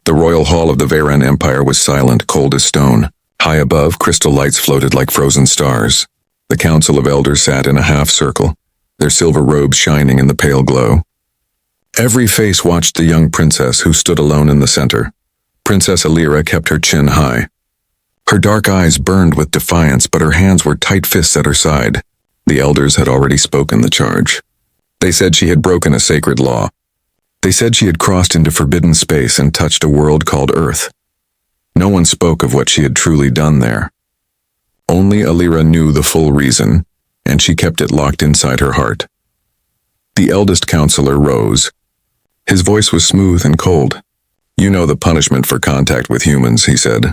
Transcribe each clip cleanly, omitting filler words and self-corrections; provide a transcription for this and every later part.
The royal hall of the Veyran Empire was silent, cold as stone. High above, crystal lights floated like frozen stars. The council of elders sat in a half-circle, their silver robes shining in the pale glow. Every face watched the young princess who stood alone in the center. Princess Alira kept her chin high. Her dark eyes burned with defiance, but her hands were tight fists at her side. The elders had already spoken the charge. They said she had broken a sacred law. They said she had crossed into forbidden space and touched a world called Earth. No one spoke of what she had truly done there. Only Alira knew the full reason, and she kept it locked inside her heart. The eldest counselor rose. His voice was smooth and cold. "You know the punishment for contact with humans," he said.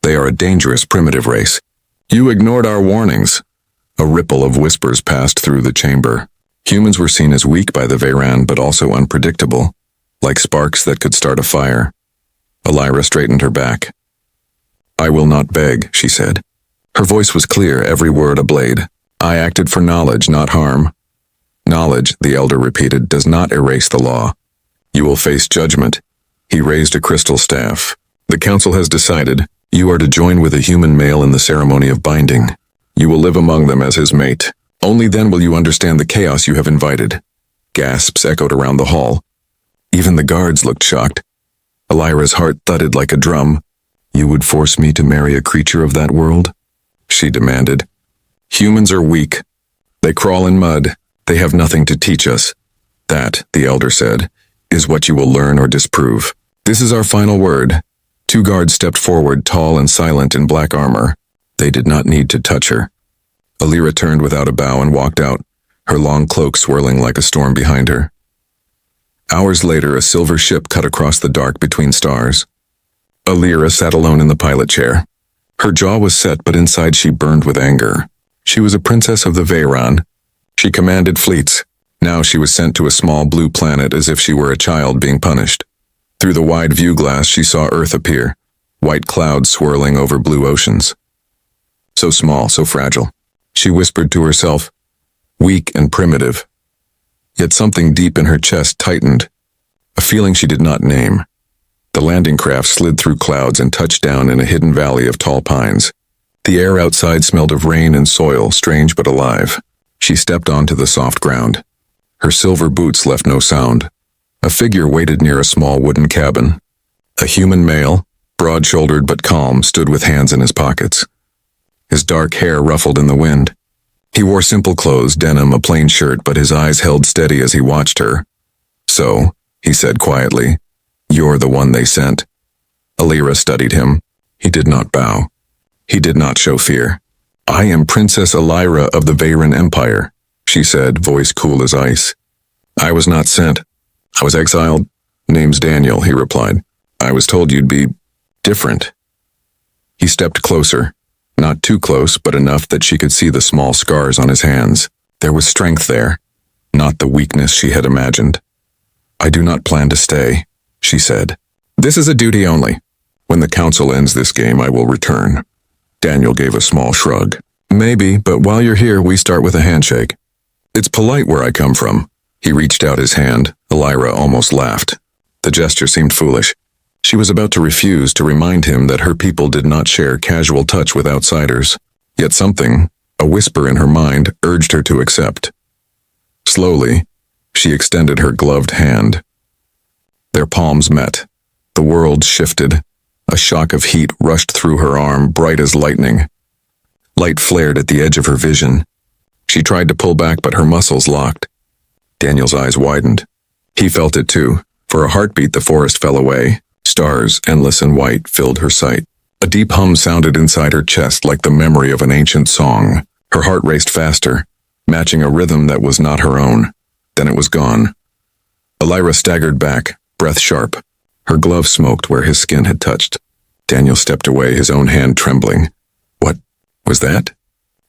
"They are a dangerous primitive race. You ignored our warnings." A ripple of whispers passed through the chamber. Humans were seen as weak by the Veyran, but also unpredictable, like sparks that could start a fire. Alira straightened her back. "I will not beg," she said. Her voice was clear, every word a blade. "I acted for knowledge, not harm." "Knowledge," the elder repeated, "does not erase the law. You will face judgment." He raised a crystal staff. "The council has decided. You are to join with a human male in the ceremony of binding. You will live among them as his mate. Only then will you understand the chaos you have invited." Gasps echoed around the hall. Even the guards looked shocked. Alira's heart thudded like a drum. "You would force me to marry a creature of that world?" she demanded. "Humans are weak. They crawl in mud. They have nothing to teach us. That," the elder said, "is what you will learn or disprove. This is our final word." Two guards stepped forward, tall and silent in black armor. They did not need to touch her. Alira turned without a bow and walked out, her long cloak swirling like a storm behind her. Hours later, a silver ship cut across the dark between stars. Alira sat alone in the pilot chair. Her jaw was set, but inside she burned with anger. She was a princess of the Veyran. She commanded fleets. Now she was sent to a small blue planet as if she were a child being punished. Through the wide view glass she saw Earth appear, white clouds swirling over blue oceans. So small, so fragile. She whispered to herself, weak and primitive. Yet something deep in her chest tightened, a feeling she did not name. The landing craft slid through clouds and touched down in a hidden valley of tall pines. The air outside smelled of rain and soil, strange but alive. She stepped onto the soft ground. Her silver boots left no sound. A figure waited near a small wooden cabin. A human male, broad-shouldered but calm, stood with hands in his pockets. His dark hair ruffled in the wind. He wore simple clothes, denim, a plain shirt, but his eyes held steady as he watched her. "So," he said quietly, "you're the one they sent." Alira studied him. He did not bow. He did not show fear. "I am Princess Alira of the Veyran Empire," she said, voice cool as ice. "I was not sent. I was exiled." "Name's Daniel," he replied. "I was told you'd be different." He stepped closer. Not too close, but enough that she could see the small scars on his hands. There was strength there, not the weakness she had imagined. "I do not plan to stay," she said. "This is a duty only. When the council ends this game, I will return." Daniel gave a small shrug. "Maybe, but while you're here, we start with a handshake. It's polite where I come from." He reached out his hand. Alira almost laughed. The gesture seemed foolish. She was about to refuse, to remind him that her people did not share casual touch with outsiders. Yet something, a whisper in her mind, urged her to accept. Slowly, she extended her gloved hand. Their palms met. The world shifted. A shock of heat rushed through her arm, bright as lightning. Light flared at the edge of her vision. She tried to pull back, but her muscles locked. Daniel's eyes widened. He felt it too. For a heartbeat, the forest fell away. Stars, endless and white, filled her sight. A deep hum sounded inside her chest like the memory of an ancient song. Her heart raced faster, matching a rhythm that was not her own. Then it was gone. Alira staggered back, breath sharp. Her glove smoked where his skin had touched. Daniel stepped away, his own hand trembling. "What was that?"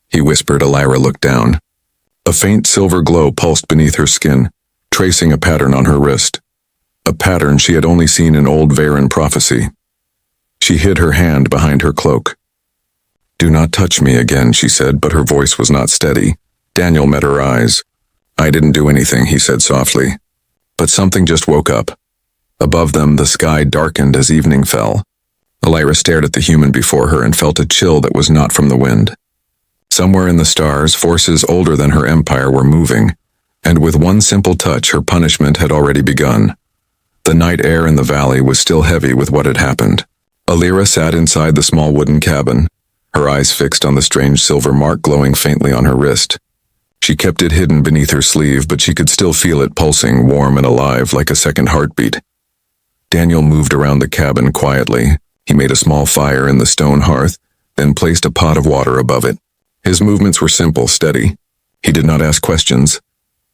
he whispered. Alira looked down. A faint silver glow pulsed beneath her skin, tracing a pattern on her wrist. A pattern she had only seen in old Veyran prophecy. She hid her hand behind her cloak. "Do not touch me again," she said, but her voice was not steady. Daniel met her eyes. "I didn't do anything," he said softly. But something just woke up. Above them, the sky darkened as evening fell. Elira stared at the human before her and felt a chill that was not from the wind. Somewhere in the stars, forces older than her empire were moving, and with one simple touch, her punishment had already begun. The night air in the valley was still heavy with what had happened. Elira sat inside the small wooden cabin, her eyes fixed on the strange silver mark glowing faintly on her wrist. She kept it hidden beneath her sleeve, but she could still feel it pulsing, warm and alive, like a second heartbeat. Daniel moved around the cabin quietly. He made a small fire in the stone hearth, then placed a pot of water above it. His movements were simple, steady. He did not ask questions,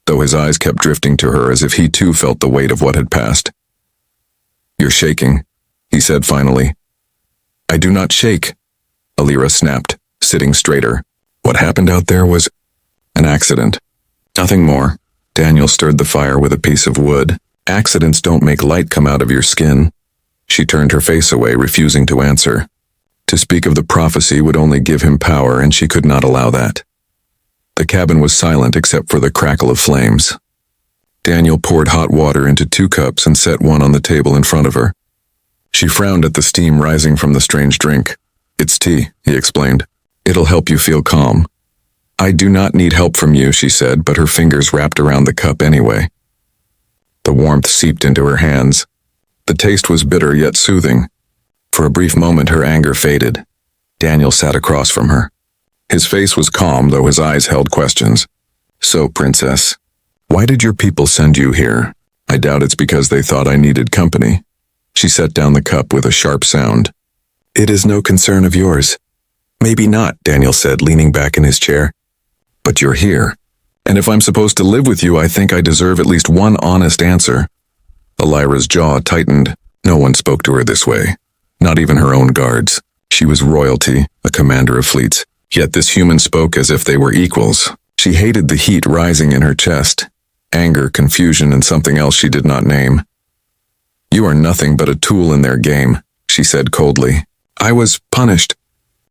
though his eyes kept drifting to her as if he too felt the weight of what had passed. "You're shaking," he said finally. "I do not shake," Elira snapped, sitting straighter. "What happened out there was an accident. Nothing more." Daniel stirred the fire with a piece of wood. "Accidents don't make light come out of your skin." She turned her face away, refusing to answer. To speak of the prophecy would only give him power, and she could not allow that. The cabin was silent except for the crackle of flames. Daniel poured hot water into 2 cups and set one on the table in front of her. She frowned at the steam rising from the strange drink. "It's tea," he explained. "It'll help you feel calm." "I do not need help from you," she said, but her fingers wrapped around the cup anyway. The warmth seeped into her hands. The taste was bitter yet soothing. For a brief moment her anger faded. Daniel sat across from her. His face was calm, though his eyes held questions. "So, Princess, why did your people send you here? I doubt it's because they thought I needed company." She set down the cup with a sharp sound. "It is no concern of yours." "Maybe not," Daniel said, leaning back in his chair. "But you're here. And if I'm supposed to live with you, I think I deserve at least one honest answer." Elira's jaw tightened. No one spoke to her this way. Not even her own guards. She was royalty, a commander of fleets. Yet this human spoke as if they were equals. She hated the heat rising in her chest. Anger, confusion, and something else she did not name. "You are nothing but a tool in their game," she said coldly. "I was punished."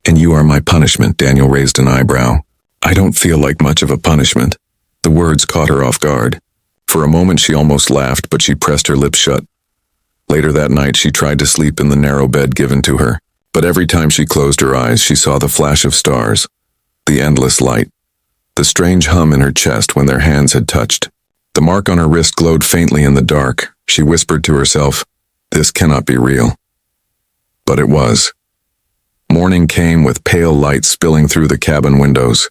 "And you are my punishment," Daniel raised an eyebrow. "I don't feel like much of a punishment." The words caught her off guard. For a moment she almost laughed, but she pressed her lips shut. Later that night she tried to sleep in the narrow bed given to her, but every time she closed her eyes she saw the flash of stars, the endless light, the strange hum in her chest when their hands had touched. The mark on her wrist glowed faintly in the dark. She whispered to herself, "This cannot be real." But it was. Morning came with pale light spilling through the cabin windows.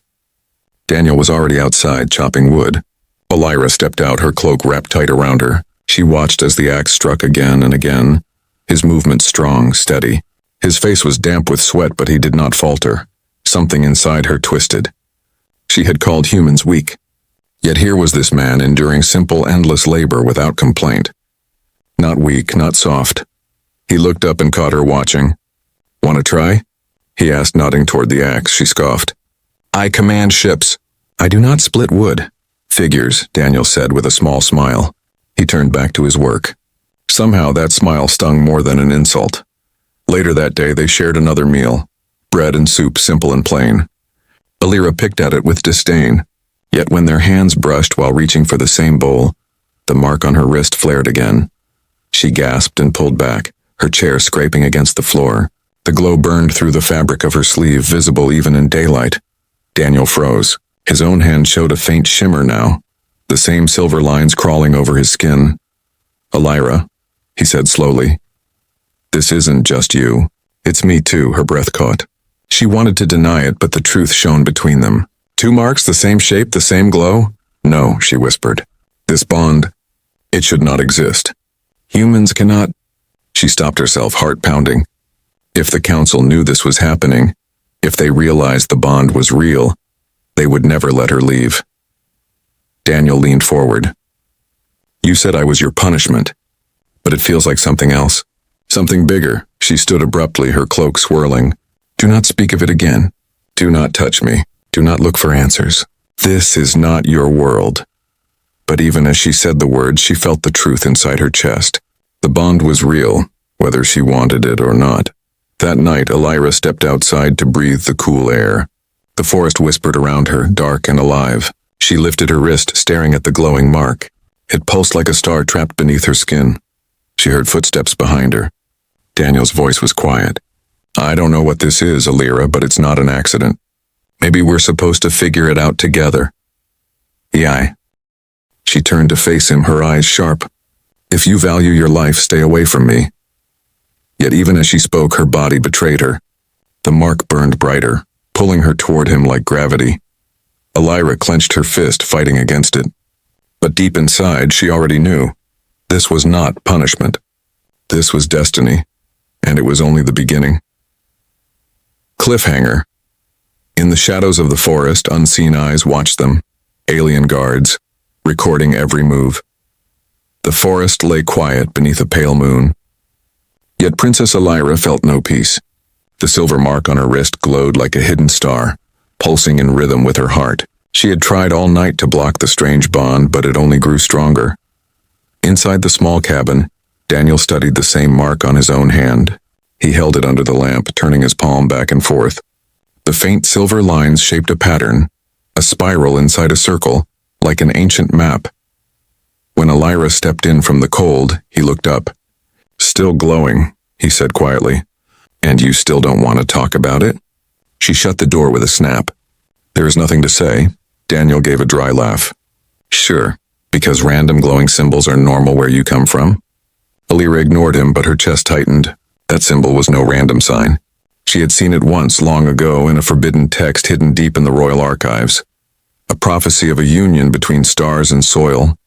Daniel was already outside chopping wood. Elira stepped out, her cloak wrapped tight around her. She watched as the axe struck again and again, his movement strong, steady. His face was damp with sweat, but he did not falter. Something inside her twisted. She had called humans weak. Yet here was this man enduring simple, endless labor without complaint. Not weak, not soft. He looked up and caught her watching. "Want to try?" he asked, nodding toward the axe. She scoffed. "I command ships. I do not split wood." "Figures," Daniel said with a small smile. He turned back to his work. Somehow that smile stung more than an insult. Later that day they shared another meal. Bread and soup, simple and plain. Elira picked at it with disdain. Yet when their hands brushed while reaching for the same bowl, the mark on her wrist flared again. She gasped and pulled back, her chair scraping against the floor. The glow burned through the fabric of her sleeve, visible even in daylight. Daniel froze. His own hand showed a faint shimmer now, the same silver lines crawling over his skin. "Elira," he said slowly. "This isn't just you. It's me too," her breath caught. She wanted to deny it, but the truth shone between them. "Two marks, the same shape, the same glow?" "No," she whispered. "This bond, it should not exist. Humans cannot—" She stopped herself, heart pounding. If the council knew this was happening, if they realized the bond was real, they would never let her leave. Daniel leaned forward. "You said I was your punishment, but it feels like something else. Something bigger." She stood abruptly, her cloak swirling. "Do not speak of it again. Do not touch me. Do not look for answers. This is not your world." But even as she said the words, she felt the truth inside her chest. The bond was real, whether she wanted it or not. That night, Elira stepped outside to breathe the cool air. The forest whispered around her, dark and alive. She lifted her wrist, staring at the glowing mark. It pulsed like a star trapped beneath her skin. She heard footsteps behind her. Daniel's voice was quiet. I don't know what this is, Alira, but it's not an accident. Maybe we're supposed to figure it out together. Yeah. She turned to face him, her eyes sharp. If you value your life, stay away from me. Yet even as she spoke, her body betrayed her. The mark burned brighter, pulling her toward him like gravity. Alira clenched her fist, fighting against it. But deep inside, she already knew. This was not punishment. This was destiny, and it was only the beginning. Cliffhanger. In the shadows of the forest, unseen eyes watched them, alien guards, recording every move. The forest lay quiet beneath a pale moon. Yet Princess Alira felt no peace. The silver mark on her wrist glowed like a hidden star, pulsing in rhythm with her heart. She had tried all night to block the strange bond, but it only grew stronger. Inside the small cabin, Daniel studied the same mark on his own hand. He held it under the lamp, turning his palm back and forth. The faint silver lines shaped a pattern, a spiral inside a circle, like an ancient map. When Alira stepped in from the cold, he looked up. Still glowing, he said quietly. And you still don't want to talk about it? She shut the door with a snap. There is nothing to say. Daniel gave a dry laugh. Sure, because random glowing symbols are normal where you come from? Alira ignored him, but her chest tightened. That symbol was no random sign. She had seen it once, long ago, in a forbidden text hidden deep in the royal archives. A prophecy of a union between stars and soil,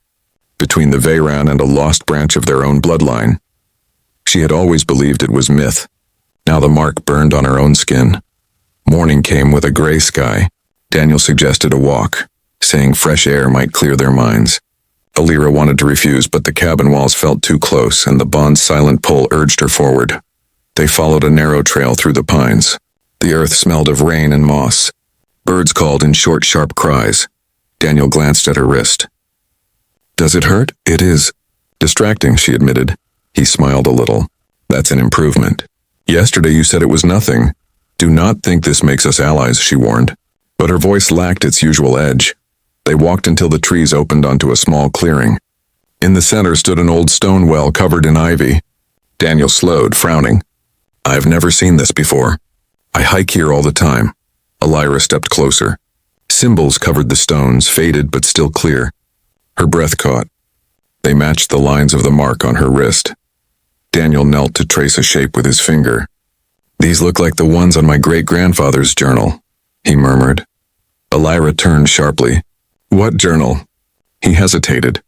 between the Veyran and a lost branch of their own bloodline. She had always believed it was myth. Now the mark burned on her own skin. Morning came with a gray sky. Daniel suggested a walk, saying fresh air might clear their minds. Alira wanted to refuse, but the cabin walls felt too close, and the bond's silent pull urged her forward. They followed a narrow trail through the pines. The earth smelled of rain and moss. Birds called in short, sharp cries. Daniel glanced at her wrist. Does it hurt? It is. Distracting, she admitted. He smiled a little. That's an improvement. Yesterday you said it was nothing. Do not think this makes us allies, she warned. But her voice lacked its usual edge. They walked until the trees opened onto a small clearing. In the center stood an old stone well covered in ivy. Daniel slowed, frowning. I've never seen this before. I hike here all the time. Alira stepped closer. Symbols covered the stones, faded but still clear. Her breath caught. They matched the lines of the mark on her wrist. Daniel knelt to trace a shape with his finger. These look like the ones on my great-grandfather's journal, he murmured. Alira turned sharply. What journal? He hesitated.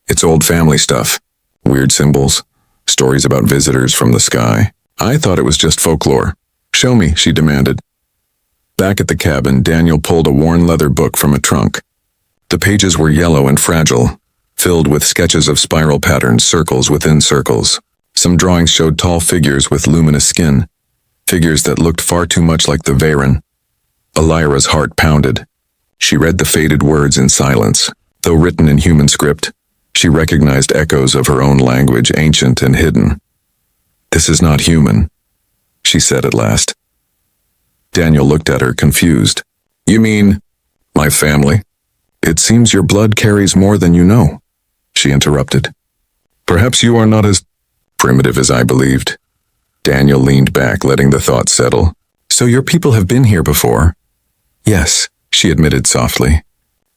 It's old family stuff. Weird symbols. Stories about visitors from the sky. I thought it was just folklore. Show me, she demanded. Back at the cabin, Daniel pulled a worn leather book from a trunk. The pages were yellow and fragile, filled with sketches of spiral patterns, circles within circles. Some drawings showed tall figures with luminous skin, figures that looked far too much like the Veyran. Alira's heart pounded. She read the faded words in silence. Though written in human script, she recognized echoes of her own language, ancient and hidden. This is not human, she said at last. Daniel looked at her, confused. You mean, my family? It seems your blood carries more than you know, she interrupted. Perhaps you are not as primitive as I believed. Daniel leaned back, letting the thought settle. So your people have been here before? Yes, she admitted softly.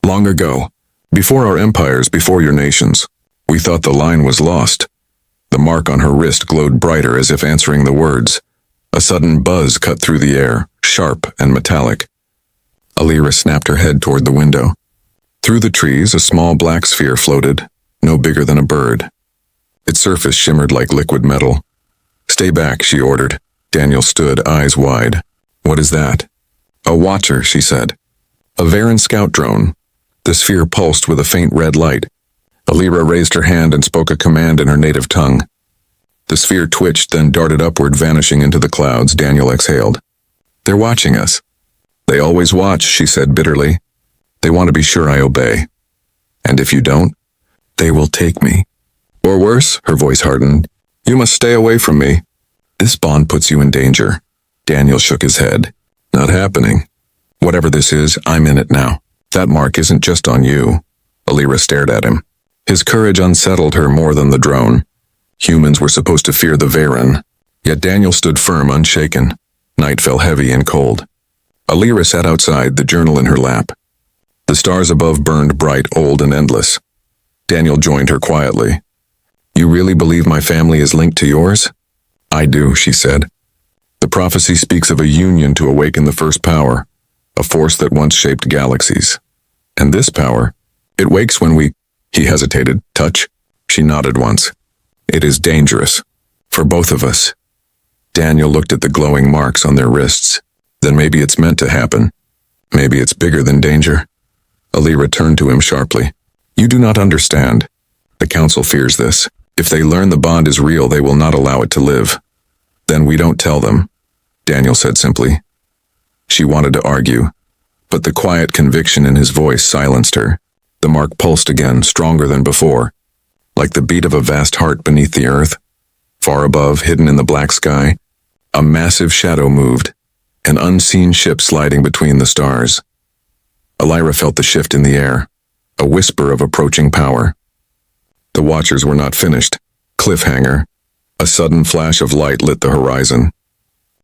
Long ago, before our empires, before your nations. We thought the line was lost. The mark on her wrist glowed brighter as if answering the words. A sudden buzz cut through the air, sharp and metallic. Alira snapped her head toward the window. Through the trees, a small black sphere floated, no bigger than a bird. Its surface shimmered like liquid metal. Stay back, she ordered. Daniel stood, eyes wide. What is that? A watcher, she said. A Veyran scout drone. The sphere pulsed with a faint red light. Alira raised her hand and spoke a command in her native tongue. The sphere twitched, then darted upward, vanishing into the clouds. Daniel exhaled. They're watching us. They always watch, she said bitterly. They want to be sure I obey. And if you don't, they will take me. Or worse, her voice hardened. You must stay away from me. This bond puts you in danger. Daniel shook his head. Not happening. Whatever this is, I'm in it now. That mark isn't just on you. Alira stared at him. His courage unsettled her more than the drone. Humans were supposed to fear the Varen, yet Daniel stood firm, unshaken. Night fell heavy and cold. Alira sat outside, the journal in her lap. The stars above burned bright, old, and endless. Daniel joined her quietly. "You really believe my family is linked to yours?" "I do," she said. "The prophecy speaks of a union to awaken the first power, a force that once shaped galaxies. And this power, it wakes when we—" He hesitated. "Touch?" She nodded once. "It is dangerous. For both of us." Daniel looked at the glowing marks on their wrists. "Then maybe it's meant to happen. Maybe it's bigger than danger." Alira turned to him sharply. "You do not understand. The Council fears this. If they learn the bond is real, they will not allow it to live." "Then we don't tell them," Daniel said simply. She wanted to argue, but the quiet conviction in his voice silenced her. The mark pulsed again, stronger than before, like the beat of a vast heart beneath the earth. Far above, hidden in the black sky, a massive shadow moved, an unseen ship sliding between the stars. Alira felt the shift in the air, a whisper of approaching power. The Watchers were not finished. Cliffhanger. A sudden flash of light lit the horizon.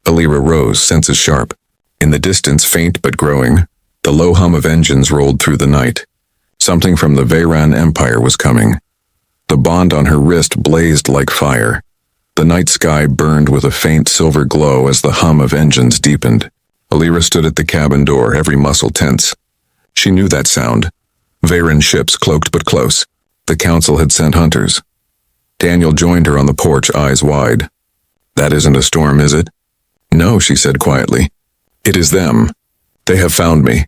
Alira rose, senses sharp. In the distance, faint but growing, the low hum of engines rolled through the night. Something from the Varen Empire was coming. The bond on her wrist blazed like fire. The night sky burned with a faint silver glow as the hum of engines deepened. Alira stood at the cabin door, every muscle tense. She knew that sound. Varen ships, cloaked but close. The Council had sent hunters. Daniel joined her on the porch, eyes wide. "That isn't a storm, is it?" "No," she said quietly. "It is them. They have found me."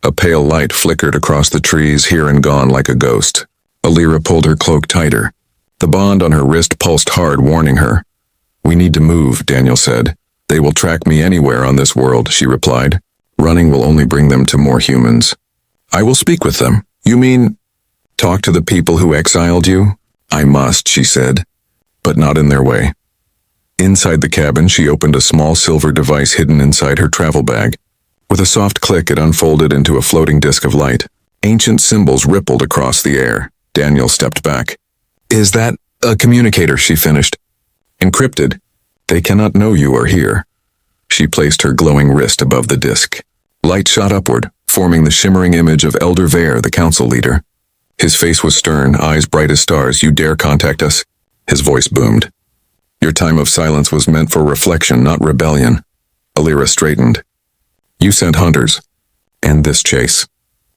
A pale light flickered across the trees, here and gone like a ghost. Alira pulled her cloak tighter. The bond on her wrist pulsed hard, warning her. "We need to move," Daniel said. "They will track me anywhere on this world," she replied. "Running will only bring them to more humans." "I will speak with them." "You mean, talk to the people who exiled you?" "I must," she said, "but not in their way." Inside the cabin, she opened a small silver device hidden inside her travel bag. With a soft click, it unfolded into a floating disk of light. Ancient symbols rippled across the air. Daniel stepped back. "Is that a communicator?" she finished. "Encrypted. They cannot know you are here." She placed her glowing wrist above the disk. Light shot upward, forming the shimmering image of Elder Vare, the council leader. His face was stern, eyes bright as stars. "You dare contact us?" His voice boomed. "Your time of silence was meant for reflection, not rebellion." Alira straightened. "You sent hunters. And this chase.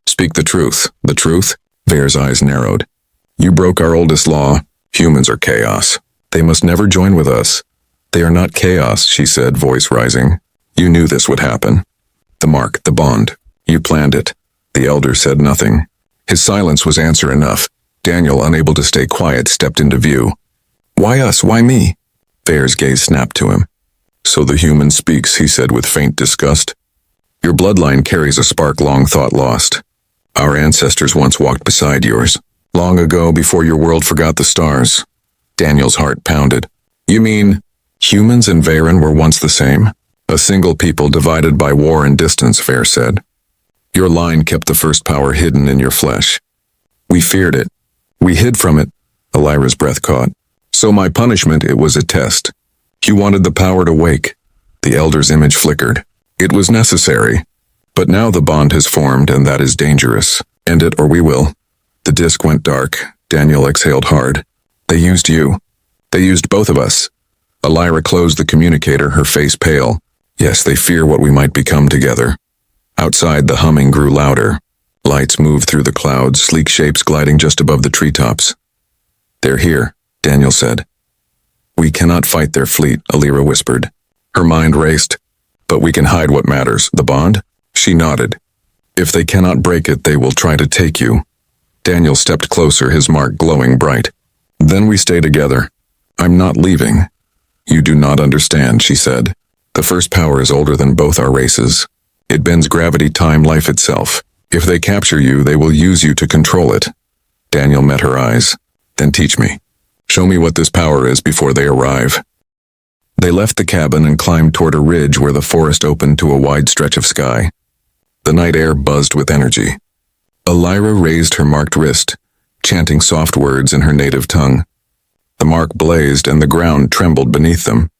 Speak the truth." "The truth?" Vare's eyes narrowed. "You broke our oldest law. Humans are chaos. They must never join with us." "They are not chaos," she said, voice rising. "You knew this would happen. The mark, the bond. You planned it." The elder said nothing. His silence was answer enough. Daniel, unable to stay quiet, stepped into view. "Why us? Why me?" Vare's gaze snapped to him. "So the human speaks," he said with faint disgust. "Your bloodline carries a spark long thought lost. Our ancestors once walked beside yours. Long ago, before your world forgot the stars." Daniel's heart pounded. "You mean humans and Varen were once the same?" "A single people divided by war and distance," Vare said. "Your line kept the first power hidden in your flesh. We feared it. We hid from it." Alira's breath caught. "So my punishment, it was a test. You wanted the power to wake." The elder's image flickered. "It was necessary. But now the bond has formed, and that is dangerous. End it, or we will." The disk went dark. Daniel exhaled hard. "They used you. They used both of us." Alira closed the communicator, her face pale. "Yes, they fear what we might become together." Outside, the humming grew louder. Lights moved through the clouds, sleek shapes gliding just above the treetops. "They're here," Daniel said. "We cannot fight their fleet," Alira whispered. Her mind raced. "But we can hide what matters. The bond?" She nodded. "If they cannot break it, they will try to take you." Daniel stepped closer, his mark glowing bright. "Then we stay together. I'm not leaving." "You do not understand," she said. "The first power is older than both our races. It bends gravity, time, life itself. If they capture you, they will use you to control it." Daniel met her eyes. "Then teach me. Show me what this power is before they arrive." They left the cabin and climbed toward a ridge where the forest opened to a wide stretch of sky. The night air buzzed with energy. Alira raised her marked wrist, chanting soft words in her native tongue. The mark blazed and the ground trembled beneath them.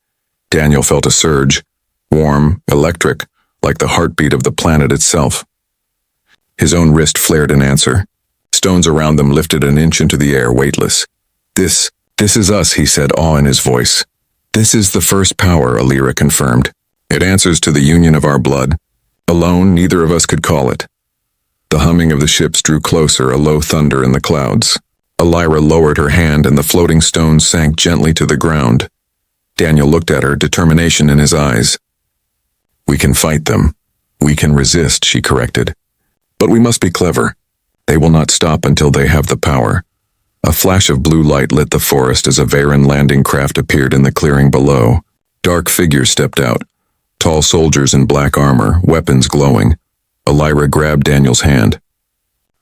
Daniel felt a surge, warm, electric, like the heartbeat of the planet itself. His own wrist flared in answer. Stones around them lifted an inch into the air, weightless. This is us, he said, awe in his voice. This is the first power, Alira confirmed. It answers to the union of our blood. Alone, neither of us could call it. The humming of the ships drew closer, a low thunder in the clouds. Alira lowered her hand and the floating stones sank gently to the ground. Daniel looked at her, determination in his eyes. We can fight them. We can resist, she corrected. But we must be clever. They will not stop until they have the power. A flash of blue light lit the forest as a Varen landing craft appeared in the clearing below. Dark figures stepped out. Tall soldiers in black armor, weapons glowing. Alira grabbed Daniel's hand.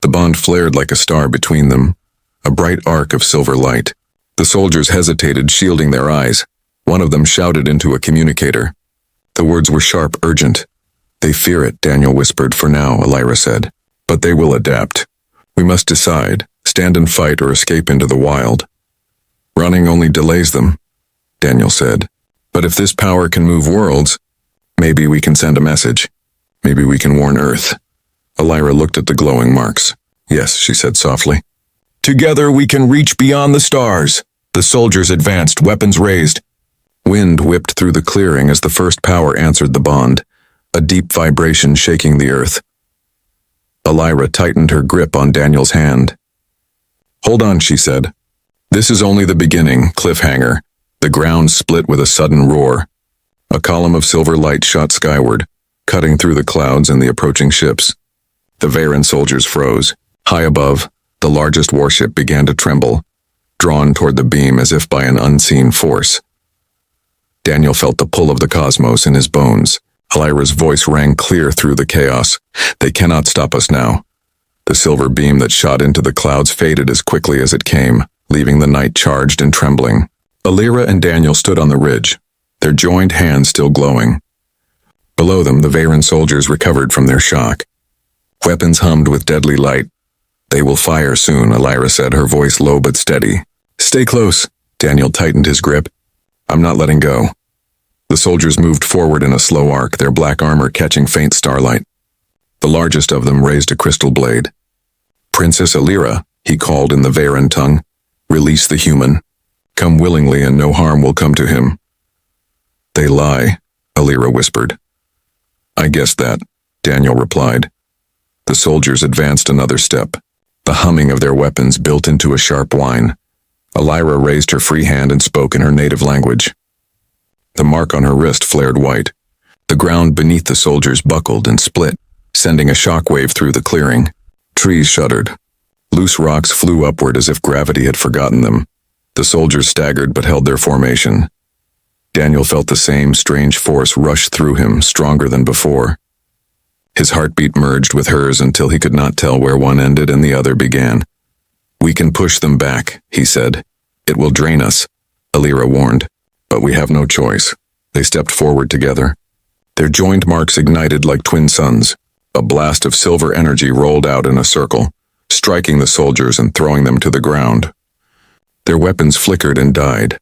The bond flared like a star between them, a bright arc of silver light. The soldiers hesitated, shielding their eyes. One of them shouted into a communicator. The words were sharp, urgent. They fear it, Daniel whispered. For now, Alira said. But they will adapt. We must decide, stand and fight or escape into the wild. Running only delays them, Daniel said. But if this power can move worlds, maybe we can send a message. Maybe we can warn Earth. Alira looked at the glowing marks. Yes, she said softly. Together we can reach beyond the stars. The soldiers advanced, weapons raised. Wind whipped through the clearing as the first power answered the bond, a deep vibration shaking the earth. Alira tightened her grip on Daniel's hand. Hold on, she said. This is only the beginning, cliffhanger. The ground split with a sudden roar. A column of silver light shot skyward, cutting through the clouds and the approaching ships. The Varen soldiers froze. High above, the largest warship began to tremble, drawn toward the beam as if by an unseen force. Daniel felt the pull of the cosmos in his bones. Alira's voice rang clear through the chaos. They cannot stop us now. The silver beam that shot into the clouds faded as quickly as it came, leaving the night charged and trembling. Alira and Daniel stood on the ridge, their joined hands still glowing. Below them, the Varen soldiers recovered from their shock. Weapons hummed with deadly light. They will fire soon, Alira said, her voice low but steady. Stay close. Daniel tightened his grip. I'm not letting go. The soldiers moved forward in a slow arc, their black armor catching faint starlight. The largest of them raised a crystal blade. Princess Alira, he called in the Varen tongue. Release the human. Come willingly and no harm will come to him. They lie, Alira whispered. I guessed that, Daniel replied. The soldiers advanced another step. The humming of their weapons built into a sharp whine. Alira raised her free hand and spoke in her native language. The mark on her wrist flared white. The ground beneath the soldiers buckled and split, sending a shockwave through the clearing. Trees shuddered. Loose rocks flew upward as if gravity had forgotten them. The soldiers staggered but held their formation. Daniel felt the same strange force rush through him, stronger than before. His heartbeat merged with hers until he could not tell where one ended and the other began. We can push them back, he said. It will drain us, Alira warned. But we have no choice. They stepped forward together. Their joined marks ignited like twin suns. A blast of silver energy rolled out in a circle, striking the soldiers and throwing them to the ground. Their weapons flickered and died.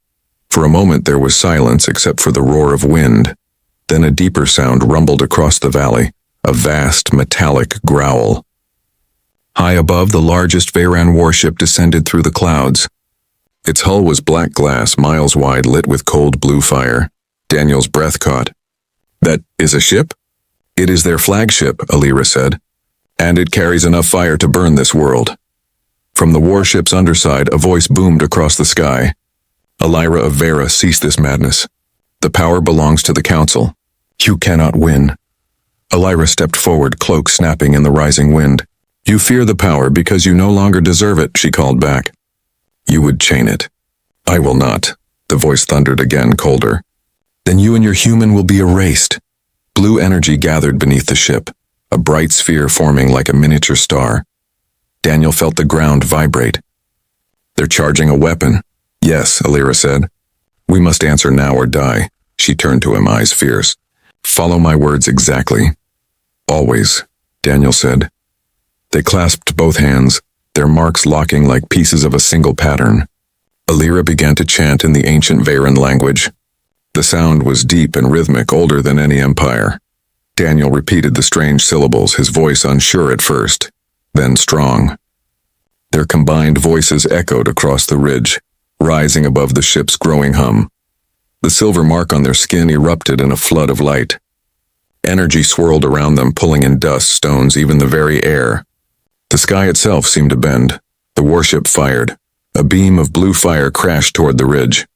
For a moment there was silence except for the roar of wind. Then a deeper sound rumbled across the valley, a vast metallic growl. High above, the largest Varen warship descended through the clouds. Its hull was black glass, miles wide, lit with cold blue fire. Daniel's breath caught. That is a ship? It is their flagship, Alira said. And it carries enough fire to burn this world. From the warship's underside, a voice boomed across the sky. Alira of Vera, cease this madness. The power belongs to the council. You cannot win. Alira stepped forward, cloak snapping in the rising wind. You fear the power because you no longer deserve it, she called back. You would chain it. I will not. The voice thundered again, colder. Then you and your human will be erased. Blue energy gathered beneath the ship, a bright sphere forming like a miniature star. Daniel felt the ground vibrate. They're charging a weapon. Yes, Alira said. We must answer now or die. She turned to him, eyes fierce. Follow my words exactly. Always, Daniel said. They clasped both hands, their marks locking like pieces of a single pattern. Alira began to chant in the ancient Varen language. The sound was deep and rhythmic, older than any empire. Daniel repeated the strange syllables, his voice unsure at first, then strong. Their combined voices echoed across the ridge, rising above the ship's growing hum. The silver mark on their skin erupted in a flood of light. Energy swirled around them, pulling in dust, stones, even the very air. The sky itself seemed to bend. The warship fired. A beam of blue fire crashed toward the ridge.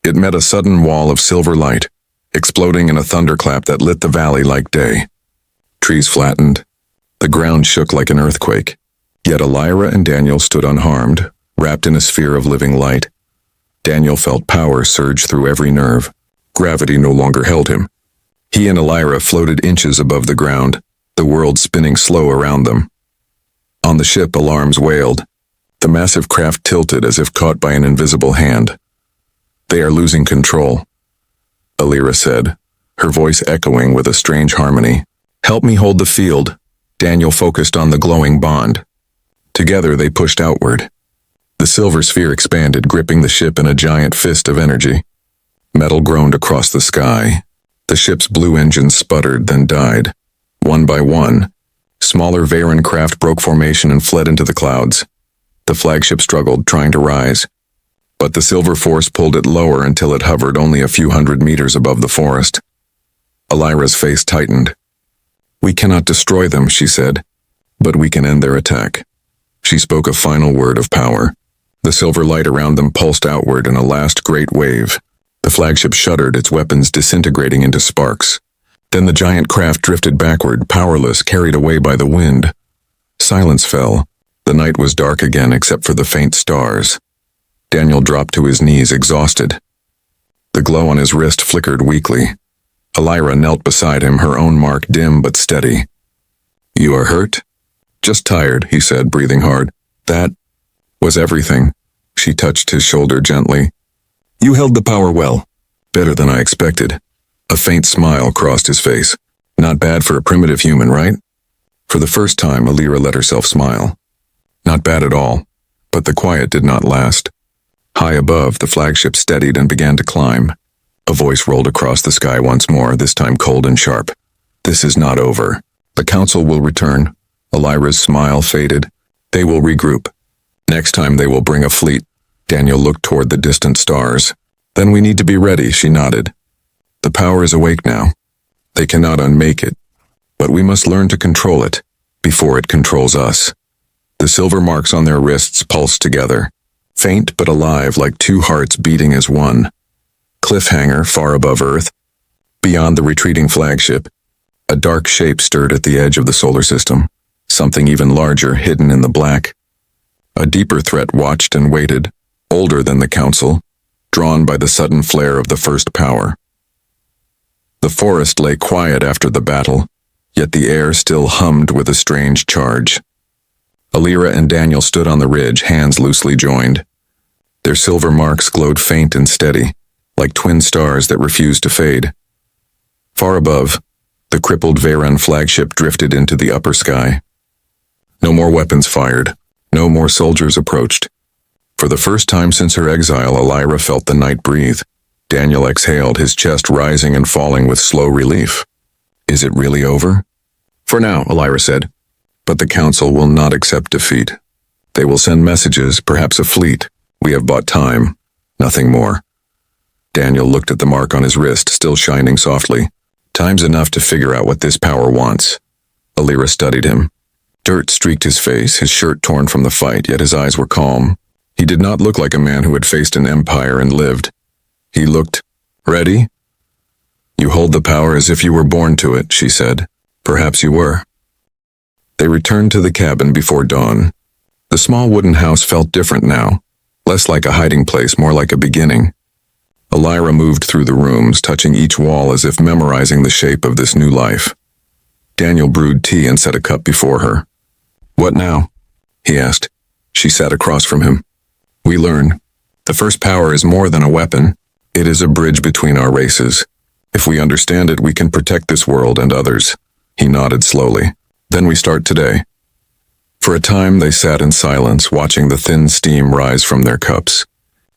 It met a sudden wall of silver light, exploding in a thunderclap that lit the valley like day. Trees flattened. The ground shook like an earthquake. Yet Alira and Daniel stood unharmed, wrapped in a sphere of living light. Daniel felt power surge through every nerve. Gravity no longer held him. He and Alira floated inches above the ground, the world spinning slow around them. On the ship, alarms wailed. The massive craft tilted as if caught by an invisible hand. "They are losing control," Alira said, her voice echoing with a strange harmony. "Help me hold the field." Daniel focused on the glowing bond. Together they pushed outward. The silver sphere expanded, gripping the ship in a giant fist of energy. Metal groaned across the sky. The ship's blue engines sputtered, then died. One by one, smaller Varen craft broke formation and fled into the clouds. The flagship struggled, trying to rise. But the silver force pulled it lower until it hovered only a few hundred meters above the forest. Alira's face tightened. "We cannot destroy them," she said, "but we can end their attack." She spoke a final word of power. The silver light around them pulsed outward in a last great wave. The flagship shuddered, its weapons disintegrating into sparks. Then the giant craft drifted backward, powerless, carried away by the wind. Silence fell. The night was dark again except for the faint stars. Daniel dropped to his knees, exhausted. The glow on his wrist flickered weakly. Alira knelt beside him, her own mark dim but steady. "You are hurt?" "Just tired," he said, breathing hard. "That was everything." She touched his shoulder gently. "You held the power well. Better than I expected." A faint smile crossed his face. "Not bad for a primitive human, right?" For the first time, Alira let herself smile. Not bad at all, but the quiet did not last. High above, the flagship steadied and began to climb. A voice rolled across the sky once more, this time cold and sharp. "This is not over. The council will return." Alira's smile faded. "They will regroup. Next time they will bring a fleet." Daniel looked toward the distant stars. "Then we need to be ready," she nodded. "The power is awake now. They cannot unmake it, but we must learn to control it before it controls us." The silver marks on their wrists pulsed together, faint but alive, like two hearts beating as one. Cliffhanger far above Earth. Beyond the retreating flagship, a dark shape stirred at the edge of the solar system, something even larger hidden in the black. A deeper threat watched and waited, older than the council, drawn by the sudden flare of the first power. The forest lay quiet after the battle, yet the air still hummed with a strange charge. Alira and Daniel stood on the ridge, hands loosely joined. Their silver marks glowed faint and steady, like twin stars that refused to fade. Far above, the crippled Varen flagship drifted into the upper sky. No more weapons fired, no more soldiers approached. For the first time since her exile, Alira felt the night breathe. Daniel exhaled, his chest rising and falling with slow relief. "Is it really over?" "For now," Alira said. "But the council will not accept defeat. They will send messages, perhaps a fleet. We have bought time, nothing more." Daniel looked at the mark on his wrist, still shining softly. "Time's enough to figure out what this power wants." Alira studied him. Dirt streaked his face, his shirt torn from the fight, yet his eyes were calm. He did not look like a man who had faced an empire and lived. He looked ready. "You hold the power as if you were born to it," she said. "Perhaps you were." They returned to the cabin before dawn. The small wooden house felt different now, less like a hiding place, more like a beginning. Alira moved through the rooms, touching each wall as if memorizing the shape of this new life. Daniel brewed tea and set a cup before her. "What now?" he asked. She sat across from him. "We learn. The first power is more than a weapon. It is a bridge between our races. If we understand it, we can protect this world and others." He nodded slowly. "Then we start today." For a time they sat in silence, watching the thin steam rise from their cups.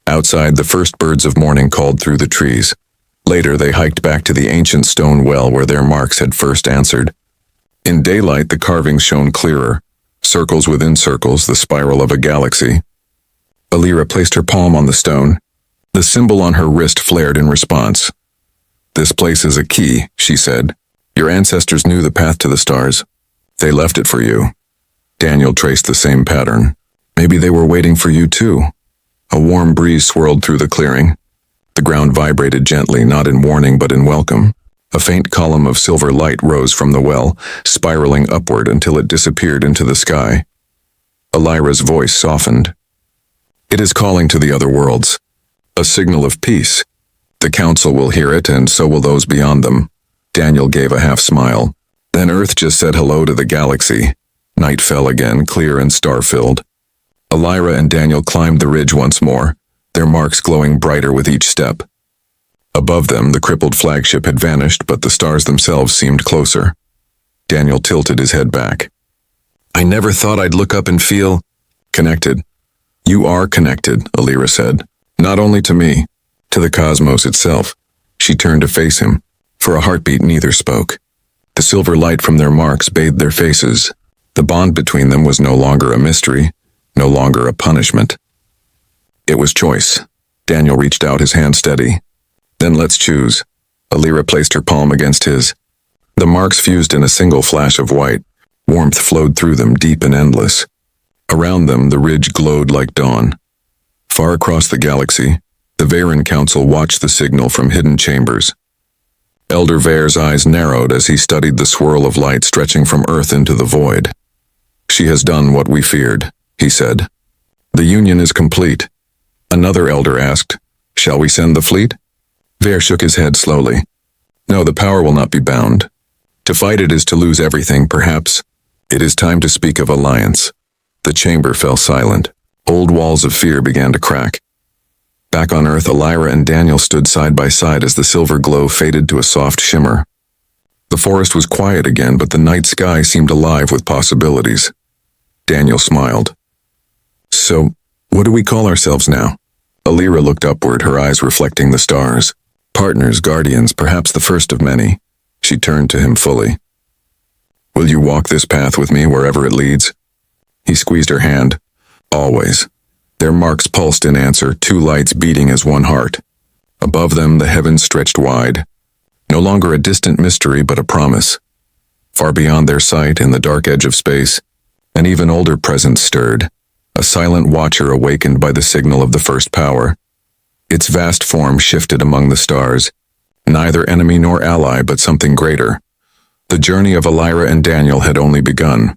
Outside, the first birds of morning called through the trees. Later, they hiked back to the ancient stone well where their marks had first answered. In daylight, the carvings shone clearer, circles within circles, the spiral of a galaxy. Alira placed her palm on the stone. The symbol on her wrist flared in response. "This place is a key," she said. "Your ancestors knew the path to the stars. They left it for you." Daniel traced the same pattern. "Maybe they were waiting for you too." A warm breeze swirled through the clearing. The ground vibrated gently, not in warning but in welcome. A faint column of silver light rose from the well, spiraling upward until it disappeared into the sky. Alira's voice softened. "It is calling to the other worlds. A signal of peace. The council will hear it, and so will those beyond them." Daniel gave a half smile. Then Earth just said hello to the galaxy. Night fell again, clear and star-filled. Alira and Daniel climbed the ridge once more, their marks glowing brighter with each step. Above them, the crippled flagship had vanished, but the stars themselves seemed closer. Daniel tilted his head back. "I never thought I'd look up and feel connected." "You are connected," Alira said. "Not only to me, to the cosmos itself." She turned to face him. For a heartbeat, neither spoke. The silver light from their marks bathed their faces. The bond between them was no longer a mystery, no longer a punishment. It was choice. Daniel reached out, his hand steady. "Then let's choose." Alira placed her palm against his. The marks fused in a single flash of white. Warmth flowed through them, deep and endless. Around them, the ridge glowed like dawn. Far across the galaxy, the Veyron Council watched the signal from hidden chambers. Elder Vare's eyes narrowed as he studied the swirl of light stretching from Earth into the void. "She has done what we feared," he said. "The union is complete." Another elder asked, "Shall we send the fleet?" Vare shook his head slowly. "No, the power will not be bound. To fight it is to lose everything, perhaps. It is time to speak of alliance." The chamber fell silent. Old walls of fear began to crack. Back on Earth, Alira and Daniel stood side by side as the silver glow faded to a soft shimmer. The forest was quiet again, but the night sky seemed alive with possibilities. Daniel smiled. "So, what do we call ourselves now?" Alira looked upward, her eyes reflecting the stars. "Partners, guardians, perhaps the first of many." She turned to him fully. "Will you walk this path with me wherever it leads?" He squeezed her hand. "Always." Their marks pulsed in answer, two lights beating as one heart. Above them, the heavens stretched wide. No longer a distant mystery, but a promise. Far beyond their sight, in the dark edge of space, an even older presence stirred, a silent watcher awakened by the signal of the first power. Its vast form shifted among the stars, neither enemy nor ally, but something greater. The journey of Alira and Daniel had only begun.